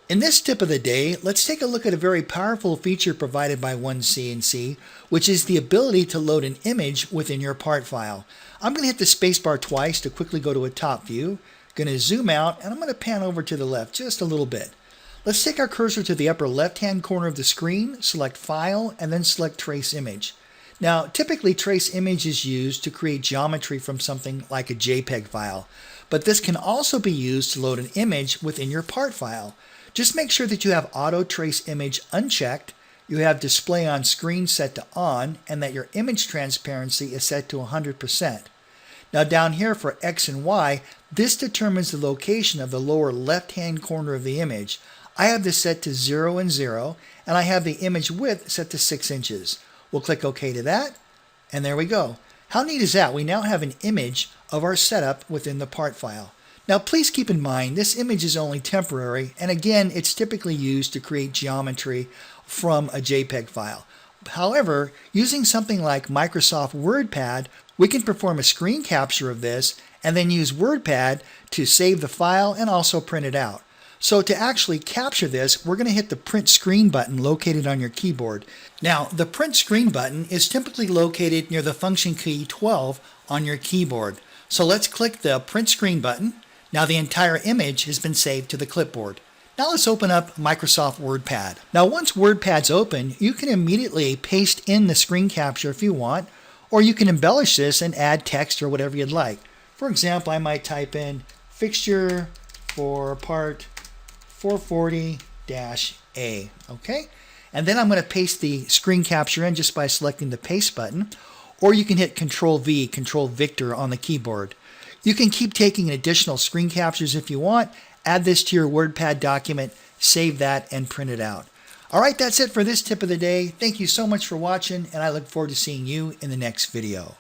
In this tip of the day, let's take a look at a very powerful feature provided by OneCNC, which is the ability to load an image within your part file. I'm going to hit the spacebar twice to quickly go to a top view. Going to zoom out, and I'm going to pan over to the left just a little bit. Let's take our cursor to the upper left-hand corner of the screen, select File, and then select Trace Image. Now, typically Trace Image is used to create geometry from something like a JPEG file, but this can also be used to load an image within your part file. Just make sure that you have Auto Trace Image unchecked, you have Display on Screen set to On, and that your image transparency is set to 100%. Now down here for X and Y, this determines the location of the lower left-hand corner of the image. I have this set to 0 and 0, and I have the image width set to 6 inches. We'll click OK to that, and there we go. How neat is that? We now have an image of our setup within the part file. Now please keep in mind this image is only temporary, and again it's typically used to create geometry from a JPEG file. However, using something like Microsoft WordPad, we can perform a screen capture of this and then use WordPad to save the file and also print it out. So to actually capture this, we're going to hit the Print Screen button located on your keyboard. Now, the Print Screen button is typically located near the function key 12 on your keyboard. So let's click the Print Screen button. Now the entire image has been saved to the clipboard. Now let's open up Microsoft WordPad. Now once WordPad's open, you can immediately paste in the screen capture if you want, or you can embellish this and add text or whatever you'd like. For example, I might type in fixture for part 440-A, okay? And then I'm going to paste the screen capture in just by selecting the paste button, or you can hit Control V, Control Victor on the keyboard. You can keep taking additional screen captures if you want, add this to your WordPad document, save that, and print it out. All right, that's it for this tip of the day. Thank you so much for watching, and I look forward to seeing you in the next video.